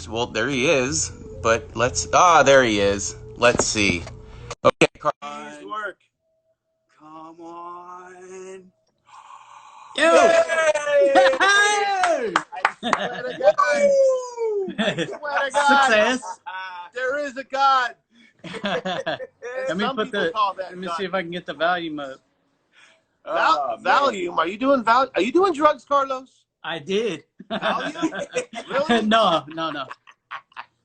Well, there he is. But there he is. Let's see. Okay, Please Carl. work. Come on. Yo! Yay! Hey! Swear to God. I swear to God. Success. There is a God. Let me Some put people the. call that Let me God. see if I can get the volume up. Valium. Are you doing Are you doing drugs, Carlos? I did. Valium? Really? No.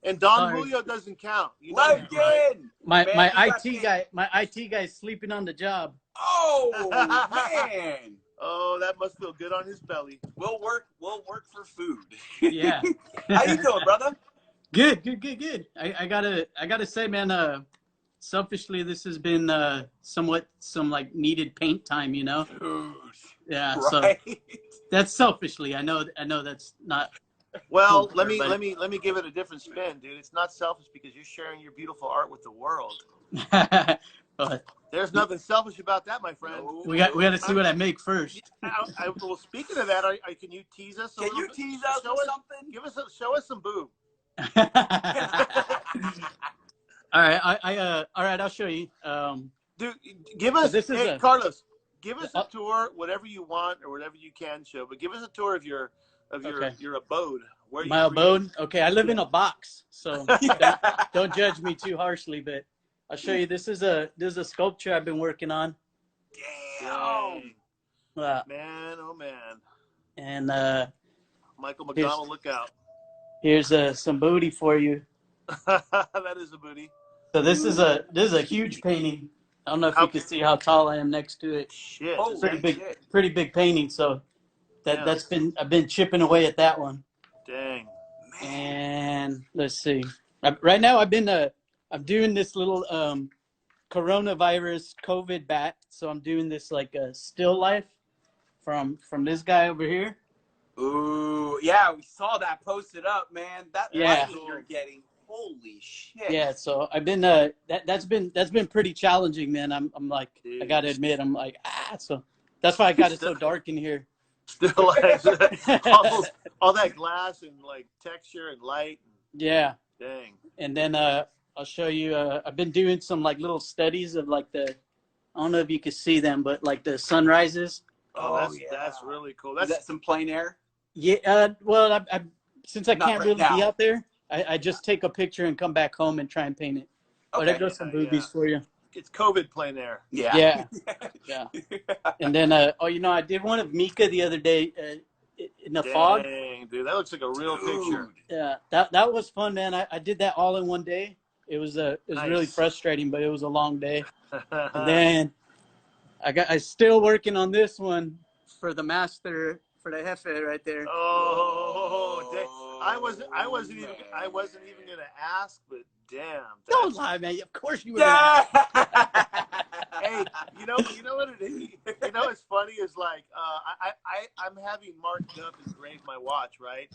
And Don Sorry. Julio doesn't count. You know Let that, right? in. My Man, my IT guy's sleeping on the job. Oh man. Oh, that must feel good on his belly. We'll work for food. Yeah. How you doing, brother? Good. I gotta say, man. Selfishly, this has been somewhat some like needed paint time, you know. Dude. Yeah. Right. So that's selfishly. I know that's not. Well, cool let for me give it a different spin, dude. It's not selfish because you're sharing your beautiful art with the world. everybody. But There's nothing selfish about that, my friend. No. we got to see what I make first. Well, speaking of that, can you tease us? Can you tease us with something? Show us some boob. All right, all right, I'll show you. Dude, give us, this is Carlos, give us a tour, whatever you want or whatever you can show, but give us a tour of your abode. Where my abode. Okay, I live in a box, so don't judge me too harshly. But I'll show you. This is a sculpture I've been working on. Damn. Man, oh man. And Michael McDonald, look out. here's some booty for you. That is a booty. So this is a huge painting. I don't know if you can see how tall I am next to it. Shit. Oh, Pretty big painting. So I've been chipping away at that one. Dang. And let's see. Right now I'm doing this little coronavirus COVID bat. So I'm doing this like a still life from this guy over here. Ooh, yeah, we saw that posted up, man. That lighting you're getting. Holy shit. Yeah, so I've been that's been pretty challenging, man. I'm like, I gotta admit, I'm like, so that's why I got it so dark in here. Still like all that glass and like texture and light. Yeah. Dang. And then I'll show you. I've been doing some like little studies of like I don't know if you can see them, but like the sunrises. Oh, that's really cool. Is that some plein air? Yeah. Well, I since I Not can't right really now. be out there, I just take a picture and come back home and try and paint it. Okay. But I got some boobies for you. It's COVID plein air. Yeah. And then I did one of Mika the other day in the fog. Dang, dude, that looks like a real picture. Yeah, that was fun, man. I did that all in one day. It was really frustrating, but it was a long day. And then I still working on this one for the master, for the jefe right there. Oh, dang. I wasn't even gonna ask, but damn. Don't lie, man. Of course you would. Yeah. Hey, you know what it is? You know what's funny is like I'm having Mark Duff engrave my watch, right?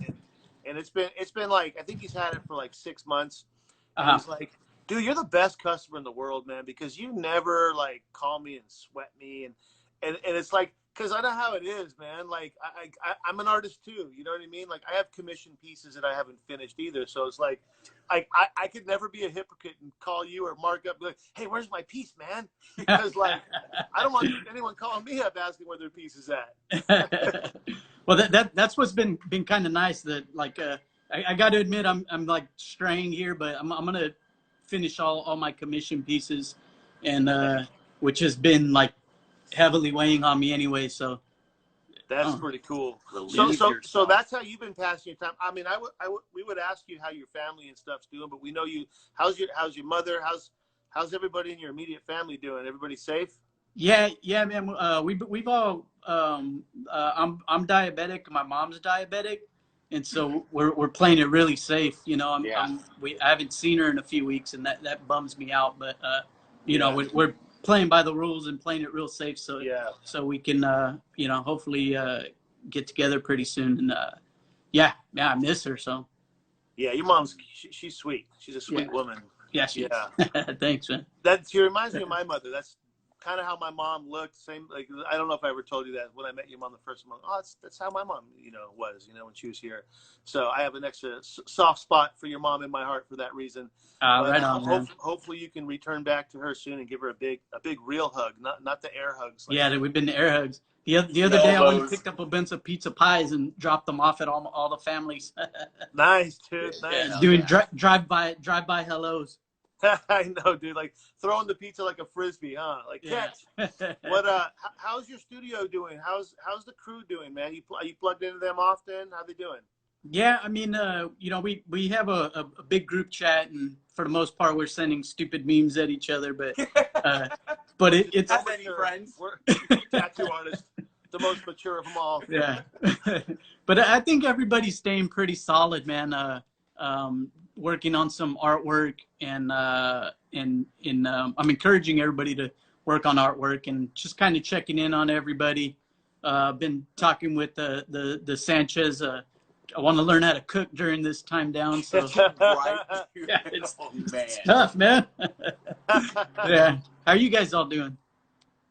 And it's been like, I think he's had it for like 6 months. And he's like, dude, you're the best customer in the world, man, because you never like call me and sweat me and it's like, because I know how it is, man. Like I'm an artist too, you know what I mean? Like I have commissioned pieces that I haven't finished either, so it's like I could never be a hypocrite and call you or Mark up and be like, hey, where's my piece, man? Because like I don't want anyone calling me up asking where their piece is at. Well, that's what's been kind of nice. That like I got to admit I'm like straying here, but I'm gonna finish all my commission pieces, and which has been like heavily weighing on me anyway. So that's pretty cool. So that's how you've been passing your time. I mean, we would ask you how your family and stuff's doing, but we know you. How's your mother? How's everybody in your immediate family doing? Everybody safe? Yeah, man. We've all. I'm diabetic. My mom's diabetic, and so we're playing it really safe. You know, I haven't seen her in a few weeks, and that bums me out. But you know, we're playing by the rules and playing it real safe, so we can hopefully get together pretty soon. And I miss her. So yeah, your mom's she's sweet. She's a sweet woman. Yeah, she is. Thanks, man. She reminds me of my mother. That's kind of how my mom looked. Same, like, I don't know if I ever told you that when I met your mom the first month. Oh, that's how my mom, was, when she was here. So I have an extra soft spot for your mom in my heart for that reason. But right on, man. Hopefully you can return back to her soon and give her a big real hug, not the air hugs. Like we've been to air hugs. The other day I went and picked up a bunch of pizza pies and dropped them off at all the families. Nice, dude. Nice. Yeah, doing drive by hellos. I know, dude. Like throwing the pizza like a frisbee, huh? Like catch. What? How's your studio doing? How's the crew doing, man? Are you plugged into them often? How they doing? Yeah, I mean, we have a big group chat, and for the most part, we're sending stupid memes at each other. But it's not many friends. We're tattoo artists, the most mature of them all. Yeah, but I think everybody's staying pretty solid, man. Working on some artwork, and I'm encouraging everybody to work on artwork and just kind of checking in on everybody. Been talking with the Sanchez. I want to learn how to cook during this time down. So right. Yeah, it's tough, man. Yeah. How are you guys all doing?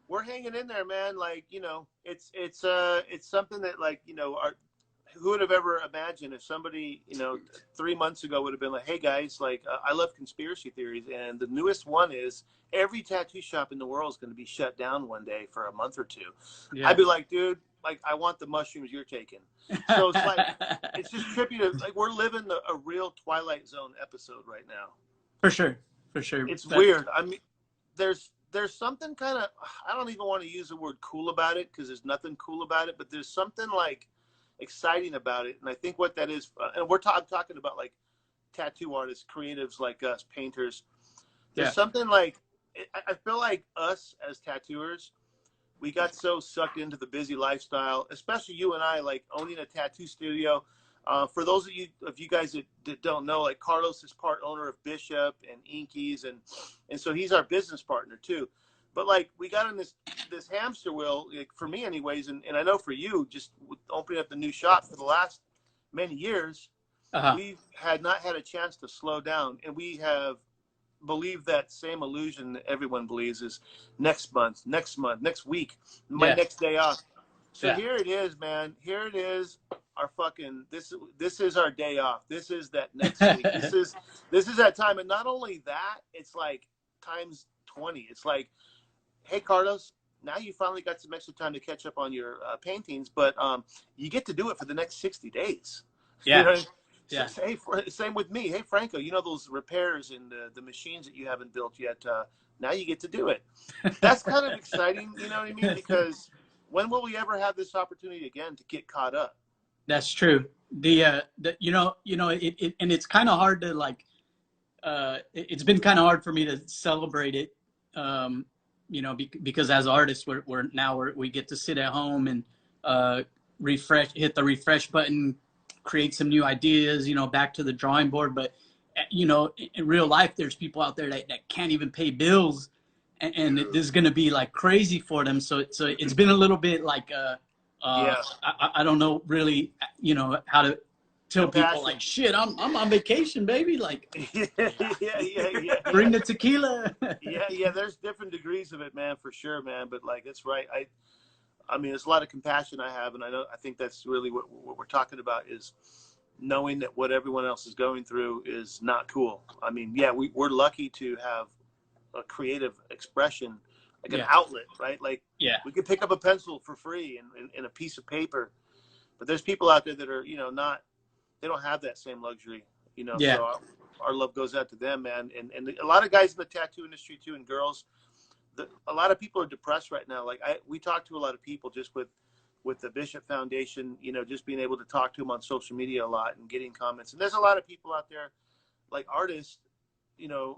We're hanging in there, man. Like, it's something that, like, who would have ever imagined if somebody, 3 months ago would have been like, hey guys, like, I love conspiracy theories. And the newest one is every tattoo shop in the world is going to be shut down one day for a month or two. Yeah. I'd be like, dude, like, I want the mushrooms you're taking. So it's like, it's just trippy to, like, we're living a real Twilight Zone episode right now. For sure. It's weird. I mean, there's something kind of, I don't even want to use the word cool about it because there's nothing cool about it, but there's something like exciting about it. And I think what that is, and I'm talking about like tattoo artists, creatives like us, painters. There's something like, I feel like us as tattooers, we got so sucked into the busy lifestyle, especially you and I, like owning a tattoo studio. For those of you guys that don't know, like Carlos is part owner of Bishop and Inkies, and so he's our business partner too. But like we got in this hamster wheel, like for me anyways, and I know for you, just with opening up the new shop for the last many years, we've not had a chance to slow down, and we have believed that same illusion that everyone believes is next month, next week, my next day off. So here it is, man. Here it is. Our fucking this is our day off. This is that next week. This is that time, and not only that, it's like times 20. It's like, hey Carlos, now you finally got some extra time to catch up on your paintings, but you get to do it for the next 60 days. Yeah. So, hey, same with me. Hey Franco, those repairs and the machines that you haven't built yet. Now you get to do it. That's kind of exciting. You know what I mean? Because when will we ever have this opportunity again to get caught up? That's true. And it's kind of hard to like. It's been kind of hard for me to celebrate it. Because as artists, we get to sit at home and hit the refresh button, create some new ideas, back to the drawing board. But, in real life, there's people out there that can't even pay bills, and this is going to be like crazy for them. So it's been a little bit like, I don't know really, how to tell people like, shit, I'm on vacation, baby. Like, bring the tequila. yeah. There's different degrees of it, man, for sure, man. But like, it's right. I mean, there's a lot of compassion I have, and I think that's really what we're talking about is knowing that what everyone else is going through is not cool. I mean, yeah, we're lucky to have a creative expression, like an outlet, right? Like, we could pick up a pencil for free and a piece of paper, but there's people out there that are, they don't have that same luxury, so our love goes out to them, man. And a lot of guys in the tattoo industry too, and girls, a lot of people are depressed right now. Like we talk to a lot of people just with the Bishop Foundation, just being able to talk to them on social media a lot and getting comments. And there's a lot of people out there, like artists,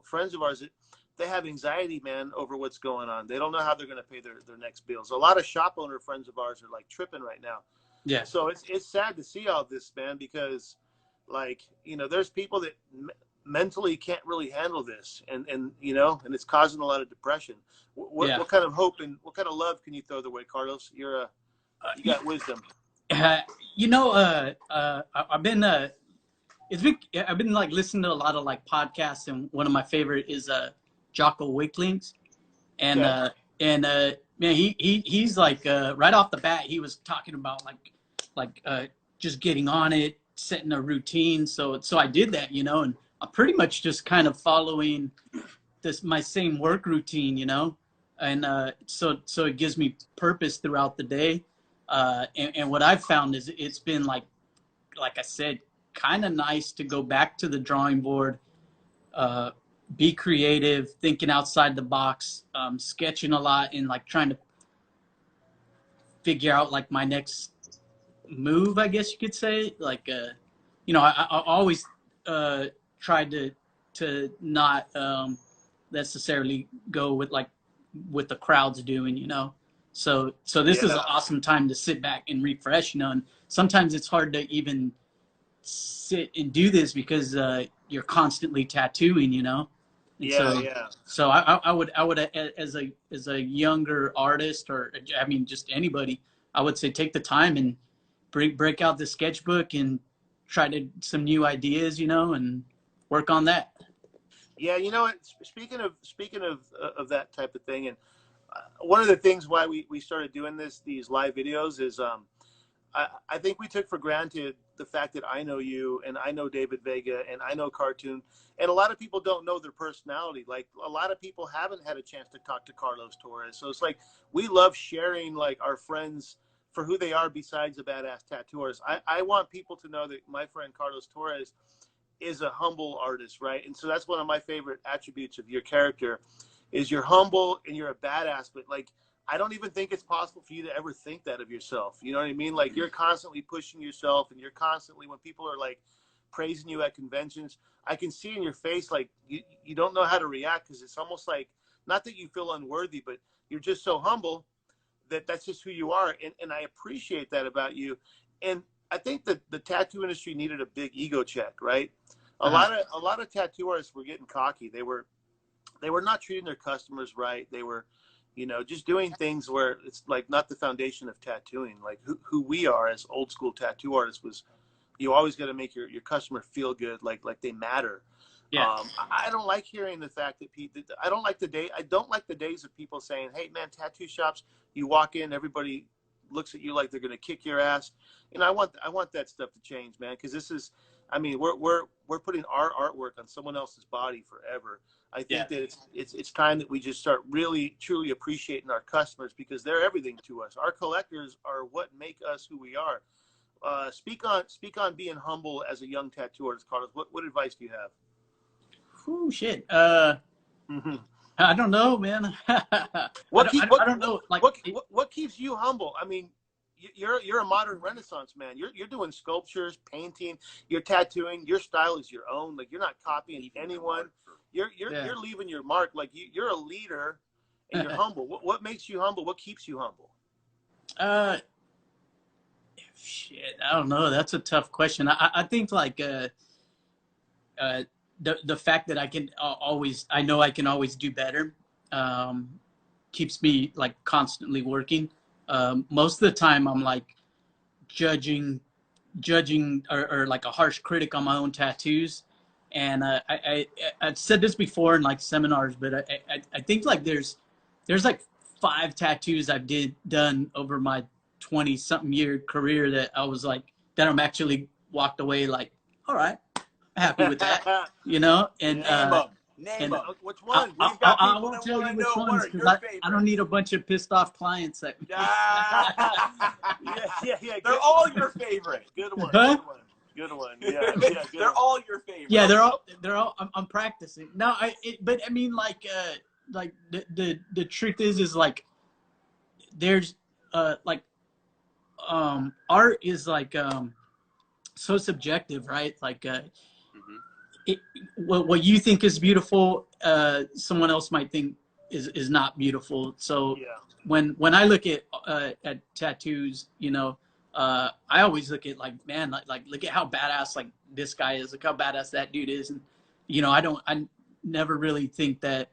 friends of ours, that they have anxiety, man, over what's going on. They don't know how they're going to pay their next bills. A lot of shop owner friends of ours are like tripping right now. Yeah. So it's sad to see all this, man, because like, there's people that mentally can't really handle this and it's causing a lot of depression. What kind of hope and what kind of love can you throw their way, Carlos? You got wisdom. I've been like listening to a lot of like podcasts, and one of my favorite is Jocko Wikling's, and and man, he's like right off the bat, he was talking about like just getting on it, setting a routine. So I did that, you know, and I'm pretty much just kind of following my same work routine, you know, and so it gives me purpose throughout the day. And what I've found is it's been like I said, kind of nice to go back to the drawing board, be creative, thinking outside the box, sketching a lot, and like trying to figure out like my next move, I guess you could say. Like, you know, I always tried to not necessarily go with like what the crowd's doing, you know. So this is an awesome time to sit back and refresh, you know. And sometimes it's hard to even sit and do this because you're constantly tattooing, you know. And so I would as a younger artist, or I mean just anybody, I would say take the time and break out the sketchbook and try to some new ideas, you know, and work on that. Yeah, you know what? Speaking of that type of thing, and one of the things why we started doing these live videos is I think we took for granted the fact that I know you and I know David Vega and I know Cartoon, and a lot of people don't know their personality. Like a lot of people haven't had a chance to talk to Carlos Torres. So it's like we love sharing like our friends for who they are besides a badass tattooers. I want people to know that my friend Carlos Torres is a humble artist, right? And so that's one of my favorite attributes of your character is you're humble and you're a badass, but like I don't even think it's possible for you to ever think that of yourself. You know what I mean? Like you're constantly pushing yourself, and you're constantly, when people are like praising you at conventions, I can see in your face like you don't know how to react, because it's almost like, not that you feel unworthy, but you're just so humble that that's just who you are. And I appreciate that about you. And I think that the tattoo industry needed a big ego check, right? A lot of tattoo artists were getting cocky. They were not treating their customers right. They were, you know, just doing things where it's like not the foundation of tattooing. Like who we are as old school tattoo artists was, you always got to make your customer feel good, like they matter. Yeah. I don't like hearing the fact that people. I don't like the days of people saying, "Hey, man, tattoo shops. You walk in, everybody looks at you like they're going to kick your ass." You know, I want that stuff to change, man, because this is, I mean, we're putting our artwork on someone else's body forever. I think that it's time that we just start really truly appreciating our customers, because they're everything to us. Our collectors are what make us who we are. Speak on being humble as a young tattoo artist, Carlos. What advice do you have? Oh shit. I don't know, man. I don't know. Like, what keeps you humble? I mean, you're a modern Renaissance man. You're doing sculptures, painting, you're tattooing. Your style is your own. Like you're not copying anyone. You're leaving your mark. Like you're a leader, and you're humble. What makes you humble? What keeps you humble? Shit. I don't know. That's a tough question. I think like the fact that I can I know I can always do better, keeps me like constantly working. Most of the time I'm like judging or like a harsh critic on my own tattoos. And I've said this before in like seminars, but I think like there's like 5 tattoos I've done over my 20-something year career that I was like, that I'm actually walked away like, all right, happy with that, you know. And name them. Which one? I won't tell you which ones, because I don't need a bunch of pissed off clients that yeah. They're all your favorite. Good one. Huh? Good one. Yeah. Good they're all your favorite. Yeah, they're all. I'm practicing now. But I mean, like the truth is like there's like art is like so subjective, right? Like what you think is beautiful, someone else might think is not beautiful. So when I look at tattoos, you know, I always look at like, man, like look at how badass like this guy is, look how badass that dude is. And you know, I never really think that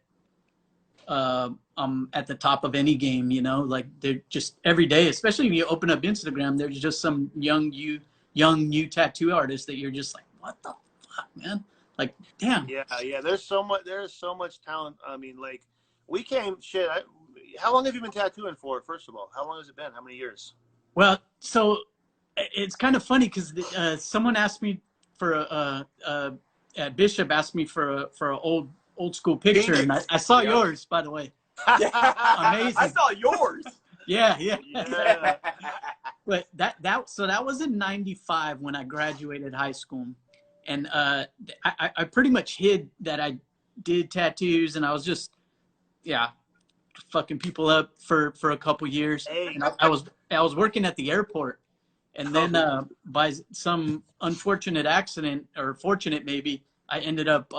I'm at the top of any game, you know. Like they're just every day, especially when you open up Instagram, there's just some young new tattoo artist that you're just like, what the fuck, man? Like, damn. Yeah. There's so much talent. I mean, like we came, how long have you been tattooing for? First of all, how long has it been? How many years? Well, so it's kind of funny because someone asked me for Bishop asked me for an old school picture, and I saw yours, by the way. Yeah. Amazing. I saw yours. Yeah. But that was in '95 when I graduated high school, and I pretty much hid that I did tattoos, and I was just fucking people up for a couple years. Hey. And I was working at the airport, and then by some unfortunate accident, or fortunate maybe, I ended up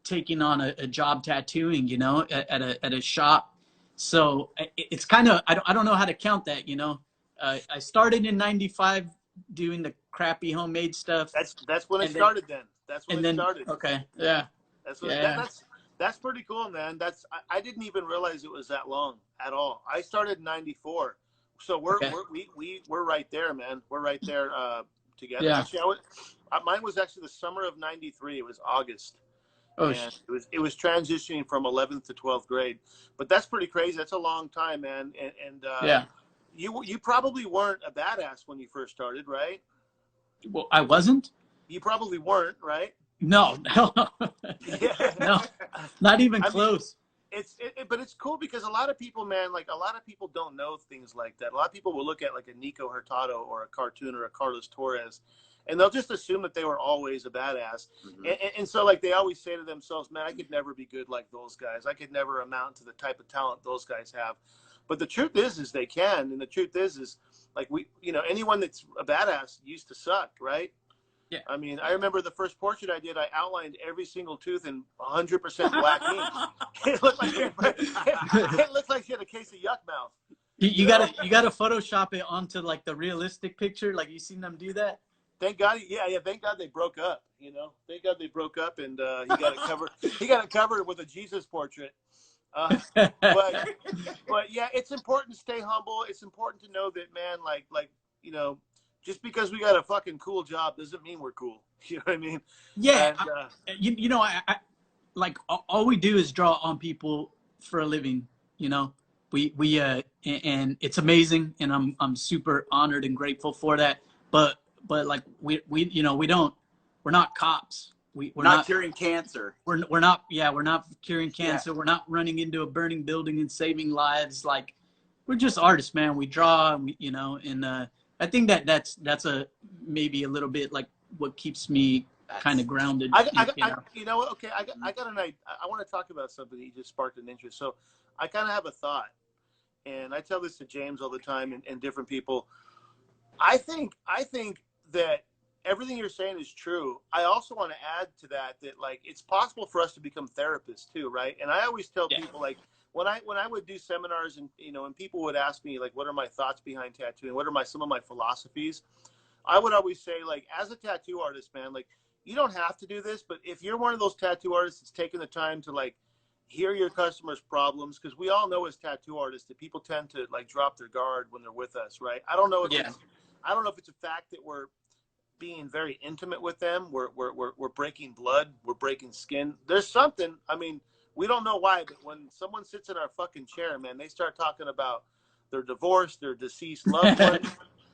taking on a job tattooing, you know, at a shop. So it's kind of, I don't know how to count that, you know. I started in '95 doing the crappy homemade stuff. That's when it started. Then that's when it started. Okay, yeah. That's pretty cool, man. I didn't even realize it was that long at all. I started in '94, so we're right there, man. We're right there together. Yeah. Actually, mine was actually the summer of '93. It was August. Oh, and it was transitioning from 11th to 12th grade, but that's pretty crazy. That's a long time, man. And yeah. You probably weren't a badass when you first started, right? Well, I wasn't. You probably weren't, right? No. Yeah. No, not even close. But it's cool because a lot of people, man, like a lot of people don't know things like that. A lot of people will look at like a Nico Hurtado or a cartoon or a Carlos Torres, and they'll just assume that they were always a badass. Mm-hmm. And so like they always say to themselves, man, I could never be good like those guys. I could never amount to the type of talent those guys have. But the truth is they can. And the truth is like anyone that's a badass used to suck, right? Yeah. I mean, I remember the first portrait I did, I outlined every single tooth in 100% black ink. It looked like she had a case of yuck mouth. You gotta Photoshop it onto like the realistic picture. Like, you seen them do that? Thank God, thank God they broke up. You know, thank God they broke up, and he got it covered. He got it covered with a Jesus portrait. But yeah, it's important to stay humble. It's important to know that, man, like just because we got a fucking cool job doesn't mean we're cool. You know what I mean? Yeah. And, I like all we do is draw on people for a living. You know, we and it's amazing, and I'm super honored and grateful for that. But like we're not cops. We're not curing cancer. We're not curing cancer. Yeah. We're not running into a burning building and saving lives. Like, we're just artists, man. We draw, and I think that's maybe a little bit like what keeps me kind of grounded. You know what? Okay, I got an idea. I want to talk about something that you just sparked an interest. So I kind of have a thought, and I tell this to James all the time and different people. I think that everything you're saying is true. I also want to add to that like it's possible for us to become therapists too, right? And I always tell people, like, when I would do seminars and and people would ask me like, what are my thoughts behind tattooing? What are some of my philosophies? I would always say, like, as a tattoo artist, man, like, you don't have to do this, but if you're one of those tattoo artists that's taking the time to like hear your customers' problems, because we all know as tattoo artists that people tend to like drop their guard when they're with us, right? I don't know if it's a fact that we're being very intimate with them. We're breaking blood. We're breaking skin. There's something. I mean, we don't know why, but when someone sits in our fucking chair, man, they start talking about their divorce, their deceased loved one.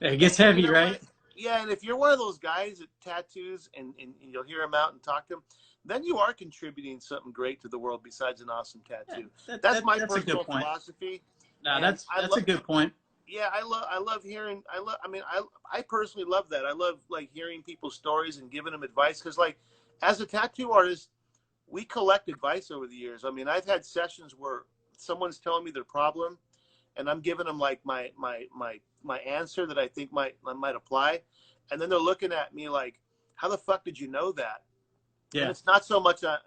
It gets heavy, right? Yeah, and if you're one of those guys that tattoos and you'll hear them out and talk to them, then you are contributing something great to the world besides an awesome tattoo. That's my personal philosophy. No, that's a good point. Yeah, I love hearing. I personally love that. I love like hearing people's stories and giving them advice, because like as a tattoo artist, we collect advice over the years. I mean, I've had sessions where someone's telling me their problem, and I'm giving them like my answer that I think might apply, and then they're looking at me like, how the fuck did you know that? Yeah. And it's not so much that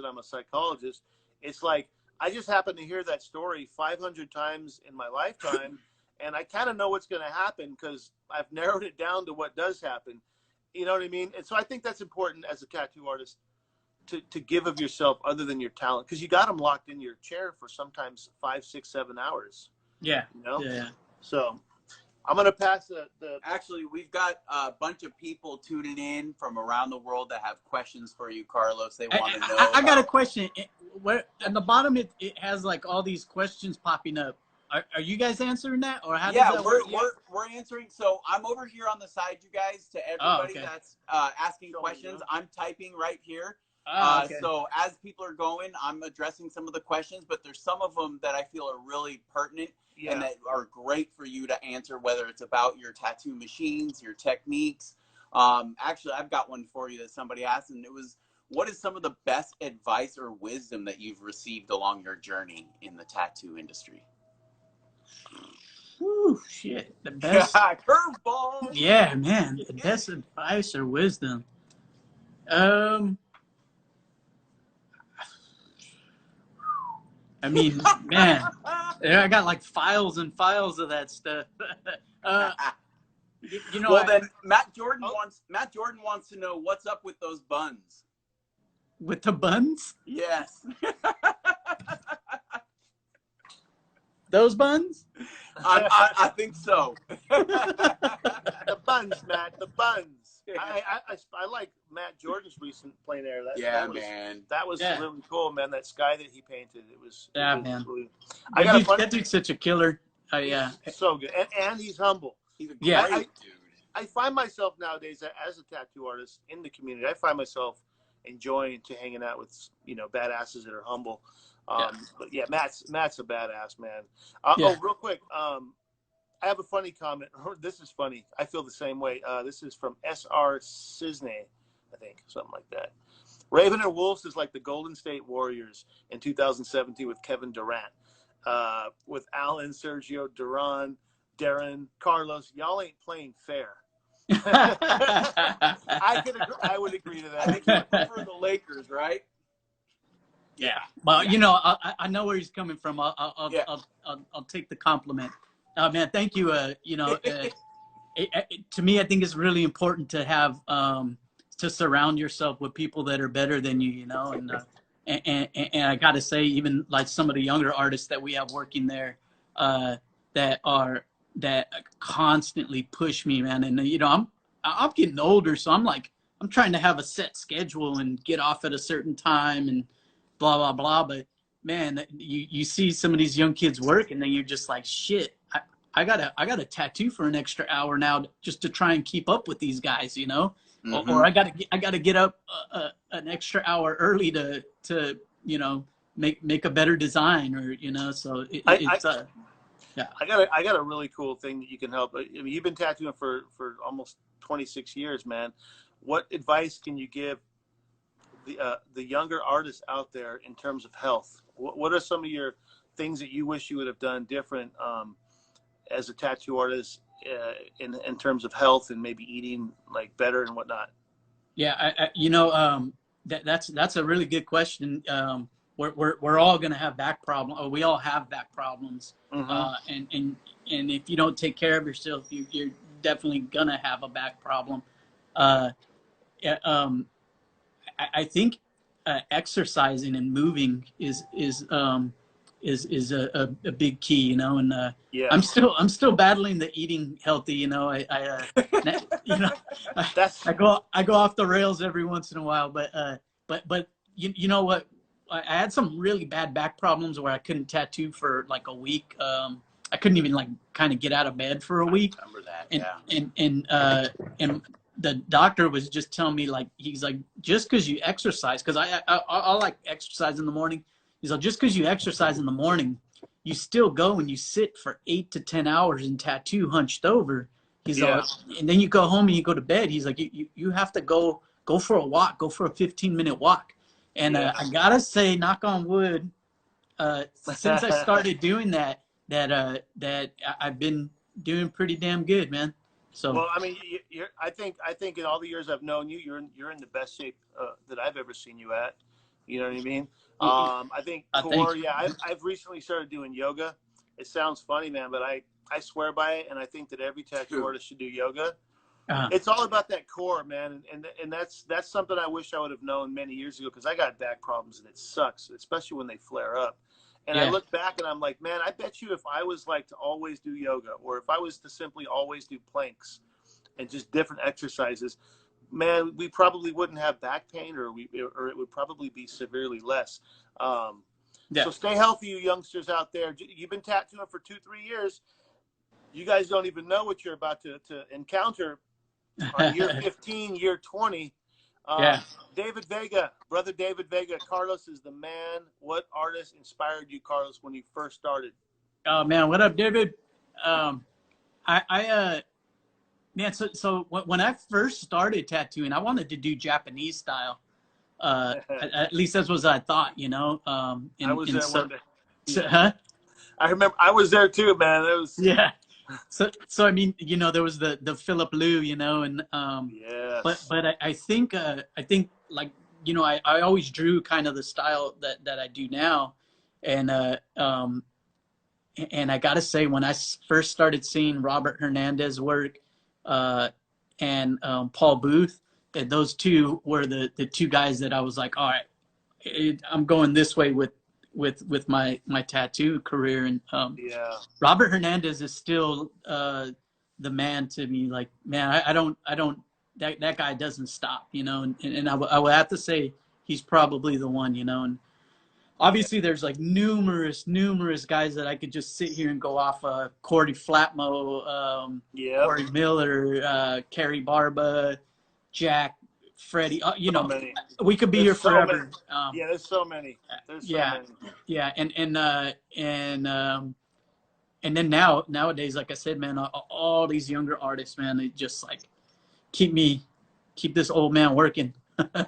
I'm a psychologist. It's like, I just happened to hear that story 500 times in my lifetime, and I kind of know what's going to happen because I've narrowed it down to what does happen. You know what I mean? And so I think that's important as a tattoo artist to give of yourself other than your talent, because you got them locked in your chair for sometimes 5, 6, 7 hours. Yeah. You know? Yeah. So I'm gonna pass the. Actually, we've got a bunch of people tuning in from around the world that have questions for you, Carlos. They want to know. I got a question. Where at the bottom it has like all these questions popping up. Are you guys answering that, or how does that work? We're answering. So I'm over here on the side, you guys. To everybody that's asking questions, I'm typing right here. So as people are going, I'm addressing some of the questions, but there's some of them that I feel are really pertinent and that are great for you to answer, whether it's about your tattoo machines, your techniques. Actually, I've got one for you that somebody asked, and it was, what is some of the best advice or wisdom that you've received along your journey in the tattoo industry? Ooh, shit. The best. Curveball. Yeah, man. The best advice or wisdom. I mean, man, I got like files and files of that stuff. You know. Well, then Matt Jordan wants to know what's up with those buns. With the buns? Yes. Those buns? I think so. The buns, Matt. The buns. I like Matt Jordan's recent plein air. That was really cool, man. That sky that he painted. It was. Man. Really, that dude's such a killer. Yeah. So good, and he's humble. He's a great dude. I find myself nowadays as a tattoo artist in the community. I find myself enjoying hanging out with badasses that are humble. But yeah, Matt's a badass, man. Oh, real quick, I have a funny comment. This is funny. I feel the same way. This is from S.R. Cisne, I think, something like that. Raven and Wolves is like the Golden State Warriors in 2017 with Kevin Durant, with Alan, Sergio, Darren, Carlos. Y'all ain't playing fair. I would agree to that. I think you prefer the Lakers, right? Yeah. Well, I know where he's coming from. I'll take the compliment. Man, thank you. To me, I think it's really important to have to surround yourself with people that are better than you. And I got to say, even like some of the younger artists that we have working there, that constantly push me, man. And I'm getting older, so I'm trying to have a set schedule and get off at a certain time and blah blah blah. But man, you see some of these young kids work, and then you're just like, shit, I gotta tattoo for an extra hour now just to try and keep up with these guys, mm-hmm. or I gotta get up an extra hour early to make a better design, or so it's yeah. I got a really cool thing that you can help. I mean, you've been tattooing for almost 26 years, man. What advice can you give the younger artists out there in terms of health? What are some of your things that you wish you would have done different as a tattoo artist in terms of health and maybe eating like better and whatnot? Yeah, that's a really good question. We're all going to have back problems, or we all have back problems. Mm-hmm. And if you don't take care of yourself, you're definitely going to have a back problem. I think exercising and moving is a big key, and I'm still battling the eating healthy. I go off the rails every once in a while, but you know what? I had some really bad back problems where I couldn't tattoo for like a week. I couldn't even kind of get out of bed for a week. I remember that. And the doctor was just telling me, he's like, just because you exercise, because I like exercise in the morning. He's like, just because you exercise in the morning, you still go and you sit for 8 to 10 hours and tattoo hunched over. He's like, and then you go home and you go to bed. He's like, you have to go for a walk, go for a 15-minute walk. And I gotta say, knock on wood, since I started doing that I've been doing pretty damn good, man. So well, I mean, I think in all the years I've known you, you're in the best shape that I've ever seen you at. You know what I mean? I think core. I've recently started doing yoga. It sounds funny, man, but I swear by it, and I think that every tattoo artist should do yoga. It's all about that core, man, and that's something I wish I would have known many years ago, because I got back problems and it sucks, especially when they flare up. And I look back and I'm like, man, I bet you if I was like to always do yoga, or if I was to simply always do planks and just different exercises, man, we probably wouldn't have back pain, or it would probably be severely less. So stay healthy, you youngsters out there. You've been tattooing for 2-3 years. You guys don't even know what you're about to encounter on year 15, year 20. David Vega, brother David Vega. Carlos is the man. What artist inspired you, Carlos, when you first started? Oh man, what up, David? Man, so when I first started tattooing, I wanted to do Japanese style. At least that's what I thought, you know. I was there one day. Huh? I remember I was there too, man. It was So I mean, you know, there was the Philip Liu, you know, and but I think like, you know, I always drew kind of the style that I do now, and I gotta say, when I first started seeing Robert Hernandez's work, and Paul Booth, those two were the two guys that I was like, all right, I'm going this way with my tattoo career. And Robert Hernandez is still the man to me. Like, man, I don't that guy doesn't stop, you know, and I would have to say he's probably the one, you know. And obviously there's like numerous guys that I could just sit here and go off. Cordy Flatmo, Corey Miller, Kerry Barba, Jack, Freddie, you know, we could be here forever. There's so many. And then nowadays, like I said, man, all these younger artists, man, they just like keep this old man working.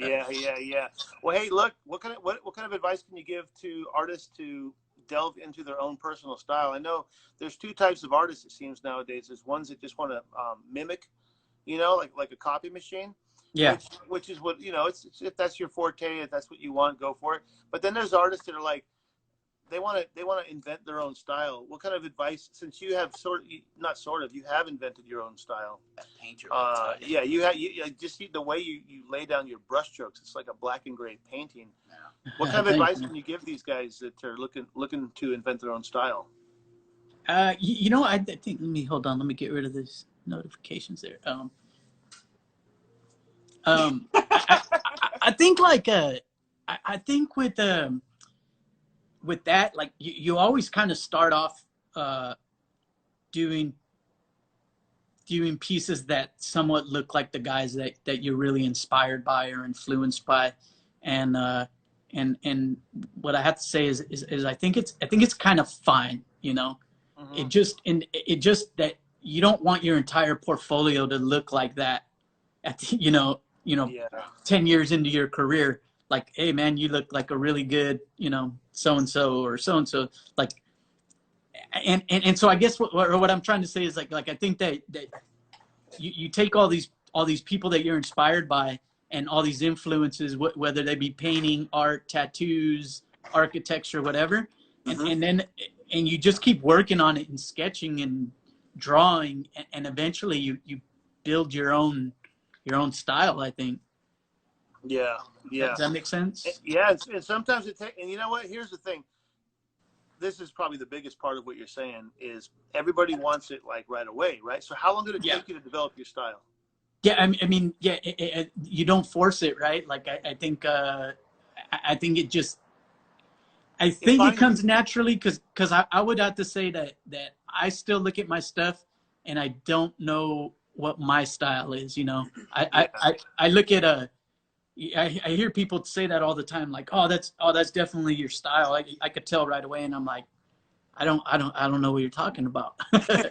Yeah. Well, hey, look, what kind of advice can you give to artists to delve into their own personal style? I know there's two types of artists, it seems, nowadays. There's ones that just want to mimic, you know, like a copy machine. Which is what, you know, it's if that's your forte, if that's what you want, go for it. But then there's artists that are like, they want to invent their own style. What kind of advice, since you have you have invented your own style? Paint your own style. You just see the way you lay down your brush strokes. It's like a black and gray painting. Yeah. What kind of advice can you give these guys that are looking to invent their own style? You know, I think, hold on, let me get rid of these notifications there. I think like I think with that, like you always kind of start off doing pieces that somewhat look like the guys that you're really inspired by or influenced by, and what I have to say is I think it's kind of fine, you know. It just that you don't want your entire portfolio to look like that at you know 10 years into your career. Like, hey man, you look like a really good, you know, so-and-so or so-and-so, like, and so I guess what I'm trying to say is like I think that you take all these people that you're inspired by and all these influences, whether they be painting, art, tattoos, architecture, whatever, and you just keep working on it and sketching and drawing, and eventually you build your own style, I think. Yeah. Does that make sense? Yeah, and sometimes it takes, and you know what? Here's the thing. This is probably the biggest part of what you're saying is everybody wants it like right away, right? So how long did it take you to develop your style? Yeah, I mean, you don't force it, right? Like I think it just, I think it comes naturally because I would have to say that I still look at my stuff and I don't know what my style is, you know. I look at I hear people say that all the time, like, oh, that's definitely your style. I could tell right away, and I'm like, I don't know what you're talking about.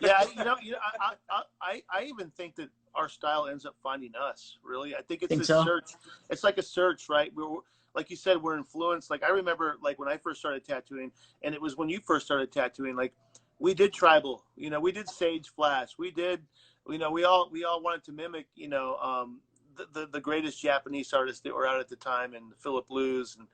Yeah, I even think that our style ends up finding us. Really, I think it's a search. It's like a search, right? We're, like you said, we're influenced. Like I remember, like when I first started tattooing, and it was when you first started tattooing. Like we did tribal, you know, we did sage flash, we did, you know, we all wanted to mimic, you know, the greatest Japanese artists that were out at the time, and Philip Liu's, and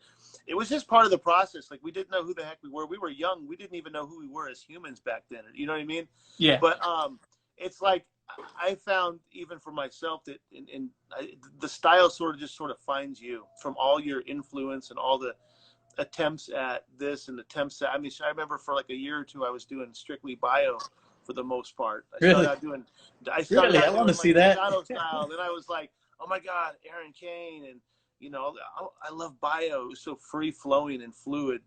it was just part of the process. Like we didn't know who the heck we were. We were young. We didn't even know who we were as humans back then. You know what I mean? Yeah. But it's like I found even for myself that the style sort of finds you from all your influence and all the attempts at this and attempts at, I mean, I remember for like a year or two, I was doing strictly bio for the most part. I started out doing Machado style. Then I was like, oh my God, Aaron Kane. And, you know, I love bio. It was so free flowing and fluid.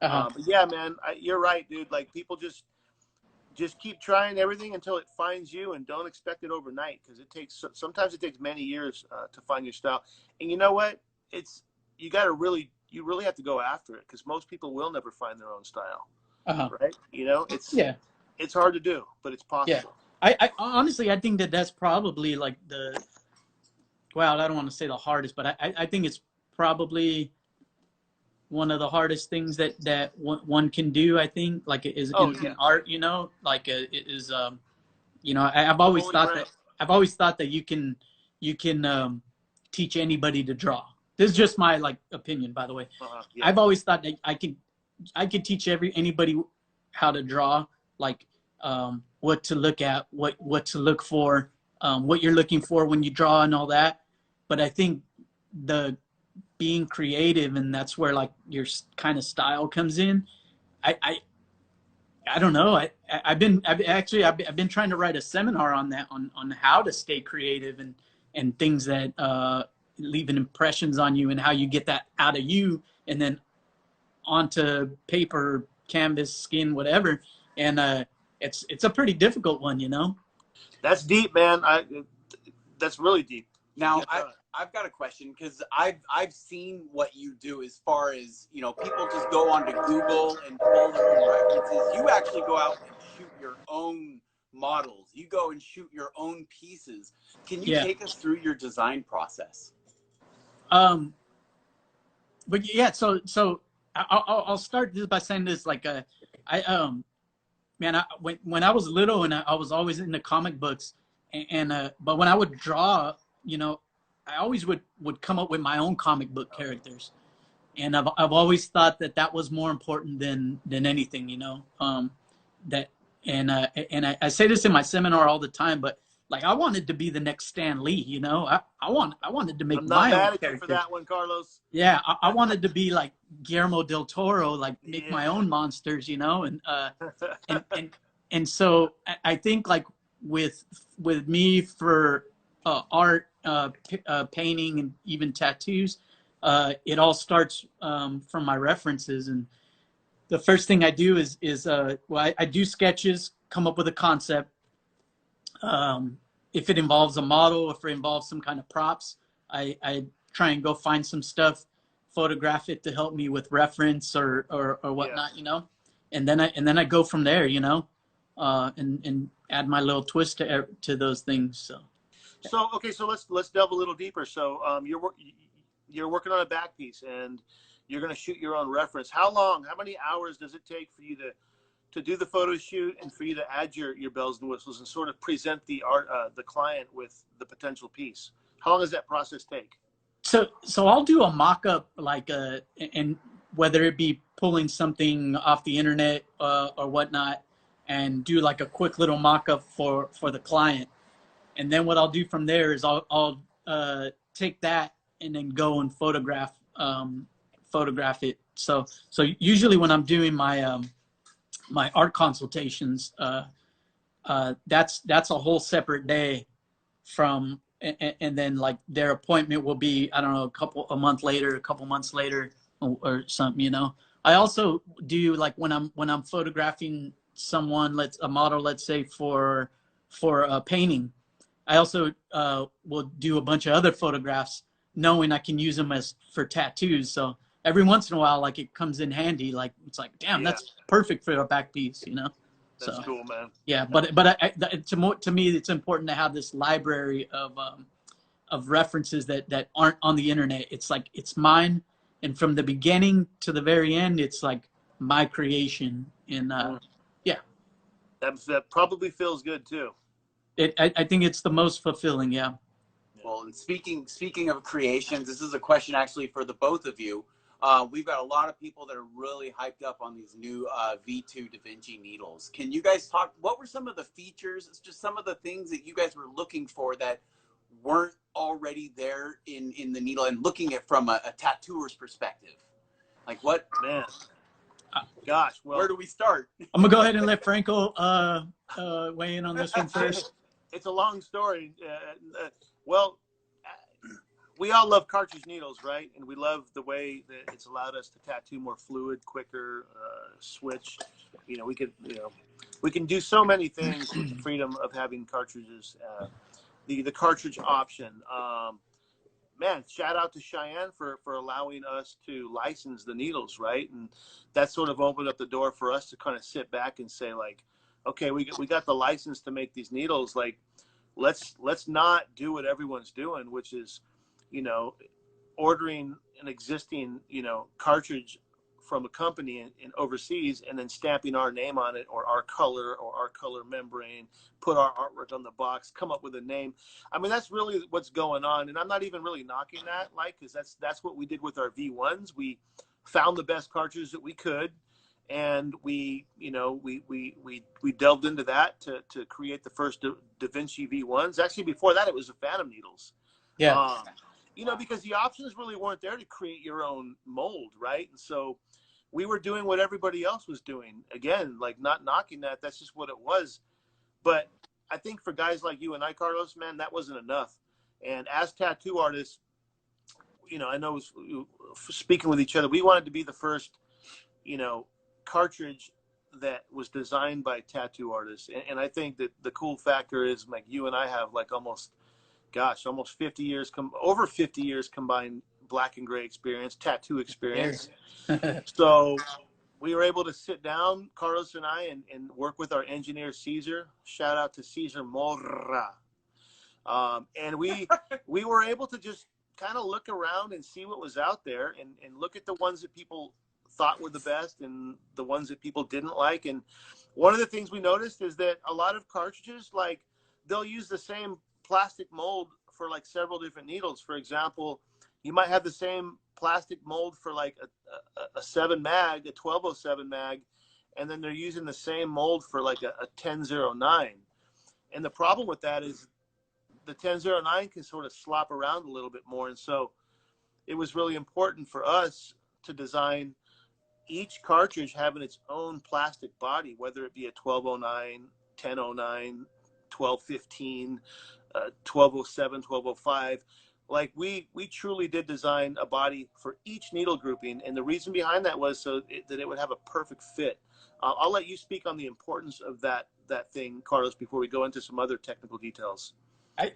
But yeah, man, you're right, dude. Like people just keep trying everything until it finds you, and don't expect it overnight, because sometimes it takes many years to find your style. And you know what? You really have to go after it, because most people will never find their own style. Right? You know, it's hard to do, but it's possible. Yeah. I honestly, I think that's probably like I don't want to say the hardest, but I think it's probably one of the hardest things that one can do. I think, like, is in art, you know, like is you know, I've always thought that you can teach anybody to draw. This is just my like opinion, by the way. I've always thought that I could teach anybody how to draw, like what to look at, what to look for, what you're looking for when you draw and all that. But I think being creative, and that's where like your kind of style comes in. I don't know. I've been trying to write a seminar on that, on how to stay creative and things that leave impressions on you, and how you get that out of you and then onto paper, canvas, skin, whatever. And it's a pretty difficult one, you know. That's deep, man. That's really deep. Now I've got a question, because I've seen what you do as far as, you know, people just go onto Google and pull their own references. You actually go out and shoot your own models. You go and shoot your own pieces. Can you take us through your design process? But yeah, so I'll start this by saying this, like when I was little, and I was always into comic books, but when I would draw, you know, I always would come up with my own comic book characters, and I've always thought that was more important than anything, you know. I say this in my seminar all the time, but like I wanted to be the next Stan Lee, you know. I wanted to make my own character. For that one, Carlos. Yeah, I wanted to be like Guillermo del Toro, like make my own monsters, you know. And so I think like with me for art, painting, and even tattoos, it all starts from my references. And the first thing I do is I do sketches, come up with a concept. If it involves a model, if it involves some kind of props, I try and go find some stuff, photograph it to help me with reference or whatnot, you know. And then I go from there, you know, and add my little twist to those things. So okay, so let's delve a little deeper. So you're working on a back piece, and you're going to shoot your own reference. How many hours does it take for you to do the photo shoot, and for you to add your bells and whistles and sort of present the client with the potential piece? How long does that process take? So I'll do a mock-up, like and whether it be pulling something off the internet or whatnot, and do like a quick little mock-up for the client. And then what I'll do from there is I'll take that and then go and photograph it. So usually when I'm doing my my art consultations, that's a whole separate day from, and then like their appointment will be, I don't know, a couple months later or something, you know. I also do, like when I'm photographing someone, a model, let's say for a painting, I also will do a bunch of other photographs, knowing I can use them for tattoos. So every once in a while, like it comes in handy. Like it's like, damn, that's perfect for a back piece, you know. That's cool, man. Yeah, but to me, it's important to have this library of references that aren't on the internet. It's like it's mine, and from the beginning to the very end, it's like my creation. And that probably feels good too. I think it's the most fulfilling. Yeah. Well, and speaking of creations, this is a question actually for the both of you. We've got a lot of people that are really hyped up on these new V2 Da Vinci needles. Can you guys talk, what were some of the features, it's just some of the things that you guys were looking for that weren't already there in the needle, and looking at from a tattooer's perspective? Like what? Man. Gosh, well, where do we start? I'm gonna go ahead and let Franco weigh in on this one first. It's a long story. Well, we all love cartridge needles, right? And we love the way that it's allowed us to tattoo more fluid, quicker, switch. We can do so many things with the freedom of having cartridges. The cartridge option. Man, shout out to Cheyenne for allowing us to license the needles, right? And that sort of opened up the door for us to kind of sit back and say, like, okay, we got the license to make these needles. Like, let's not do what everyone's doing, which is, ordering an existing, cartridge from a company in overseas and then stamping our name on it or our color membrane, put our artwork on the box, come up with a name. I mean, that's really what's going on. And I'm not even really knocking that, because that's what we did with our V1s. We found the best cartridges that we could. And we delved into that to create the first Da Vinci V1s. Actually, before that, it was the Phantom needles. Yeah. Because the options really weren't there to create your own mold, right? And so we were doing what everybody else was doing. Again, like, not knocking that. That's just what it was. But I think for guys like you and I, Carlos, man, that wasn't enough. And as tattoo artists, I know speaking with each other, we wanted to be the first, cartridge that was designed by tattoo artists. And I think that the cool factor is, like, you and I have like almost 50 years, over 50 years combined black and gray experience, tattoo experience. So we were able to sit down, Carlos and I, and work with our engineer, Caesar. Shout out to Caesar Morra. And we were able to just kind of look around and see what was out there and look at the ones that people thought were the best and the ones that people didn't like. And one of the things we noticed is that a lot of cartridges, like, they'll use the same plastic mold for like several different needles. For example, you might have the same plastic mold for like a 7 mag, a 1207 mag, and then they're using the same mold for like a 1009. And the problem with that is the 1009 can sort of slop around a little bit more. And so it was really important for us to design each cartridge having its own plastic body, whether it be a 1209, 1009, 1215, 1207, 1205. Like, we truly did design a body for each needle grouping. And the reason behind that was so that it would have a perfect fit. I'll let you speak on the importance of that thing, Carlos, before we go into some other technical details. I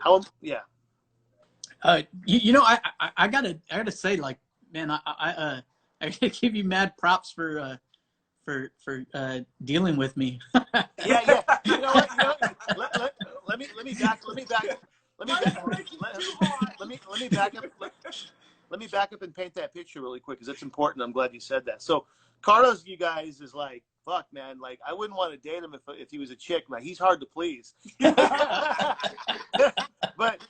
gotta say, like, man, I gotta give you mad props for dealing with me. Yeah. You know what? Let me back up and paint that picture really quick, because it's important. I'm glad you said that. So Carlos, you guys, is like, fuck, man, like, I wouldn't want to date him if he was a chick, man. He's hard to please. But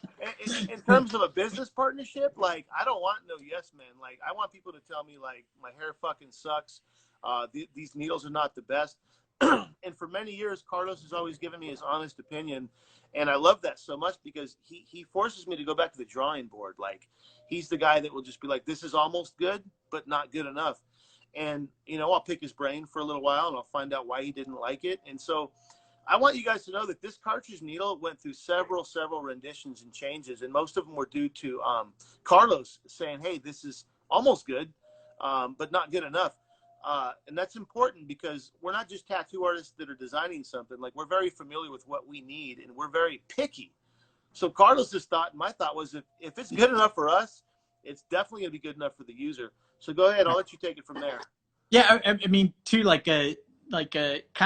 in terms of a business partnership, like, I don't want no yes man. Like, I want people to tell me, like, my hair fucking sucks. These needles are not the best. And for many years, Carlos has always given me his honest opinion. And I love that so much, because he forces me to go back to the drawing board. Like, he's the guy that will just be like, this is almost good, but not good enough. And, I'll pick his brain for a little while and I'll find out why he didn't like it. And so I want you guys to know that this cartridge needle went through several renditions and changes. And most of them were due to Carlos saying, hey, this is almost good, but not good enough. And that's important, because we're not just tattoo artists that are designing something. Like, we're very familiar with what we need, and we're very picky. So Carlos's thought, my thought was, if it's good enough for us, it's definitely going to be good enough for the user. So go ahead, I'll let you take it from there. Yeah, I mean, too, like kind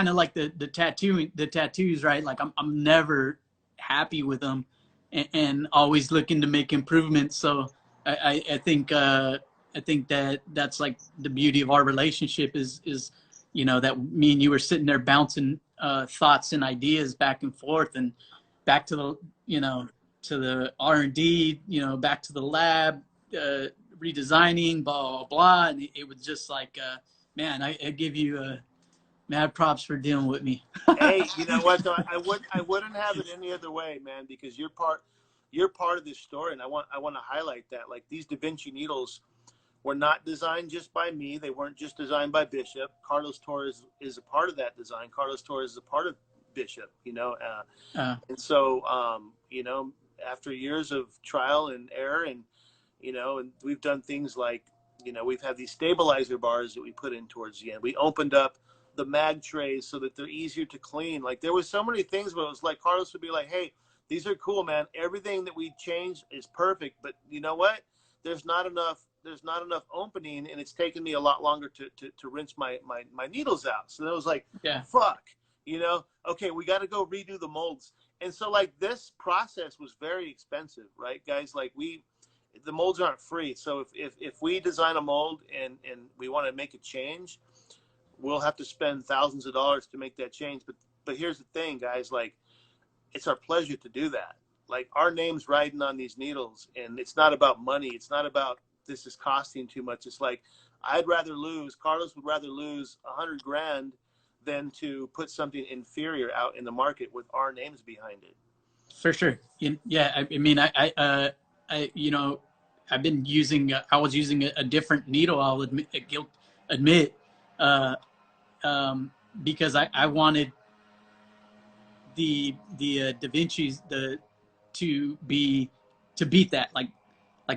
of like the tattoos, right? Like, I'm never happy with them, and always looking to make improvements. So I think that's like the beauty of our relationship is that me and you were sitting there bouncing thoughts and ideas back and forth, and back to the to the R&D, back to the lab, redesigning, blah blah blah. And it was just like, man, I give you mad props for dealing with me. Hey, you know what? Though, I wouldn't have it any other way, man, because you're part of this story, and I want to highlight that. Like, these Da Vinci needles were not designed just by me. They weren't just designed by Bishop. Carlos Torres is a part of that design. Carlos Torres is a part of Bishop, you know. And so, you know, after years of trial and error, and, you know, and we've done things like, you know, we've had these stabilizer bars that we put in towards the end. We opened up the mag trays so that they're easier to clean. Like, there was so many things where it was like, Carlos would be like, hey, these are cool, man. Everything that we changed is perfect. But you know what? There's not enough opening, and it's taken me a lot longer to rinse my needles out. So it was like, yeah, fuck, you know, okay, we got to go redo the molds. And so, like, this process was very expensive, right, guys? Like, the molds aren't free. So if we design a mold and we want to make a change, we'll have to spend thousands of dollars to make that change. But here's the thing, guys, like, it's our pleasure to do that. Like, our name's riding on these needles, and it's not about money. It's not about this is costing too much. It's like, Carlos would rather lose $100,000 than to put something inferior out in the market with our names behind it. For sure. Yeah. I mean, I you know, I've been using, I was using a different needle, I'll admit, because I wanted the Da Vinci's to beat that, like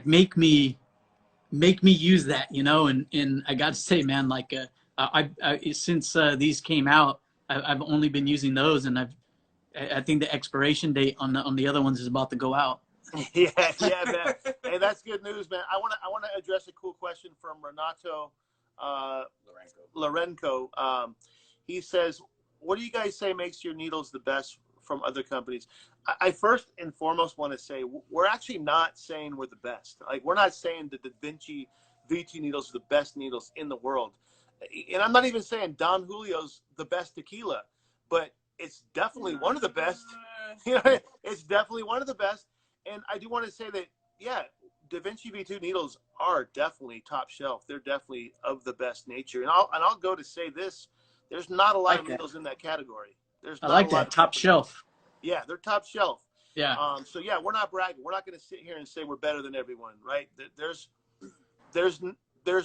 make me use that, you know. And I got to say, man, like I since these came out, I've only been using those, and I think the expiration date on the other ones is about to go out. yeah, man. Hey, that's good news, man. I want to address a cool question from Renato Lorenco. He says, what do you guys say makes your needles the best from other companies? I first and foremost want to say, we're actually not saying we're the best. Like, we're not saying the Da Vinci V2 needles are the best needles in the world. And I'm not even saying Don Julio's the best tequila, but it's definitely one of the best. You know, it's definitely one of the best. And I do want to say that, yeah, Da Vinci V2 needles are definitely top shelf. They're definitely of the best nature. And I'll go to say this. There's not a lot of needles in that category. There's not I like that, top shelf. Yeah, they're top shelf. Yeah. So yeah, we're not bragging. We're not going to sit here and say we're better than everyone, right? There's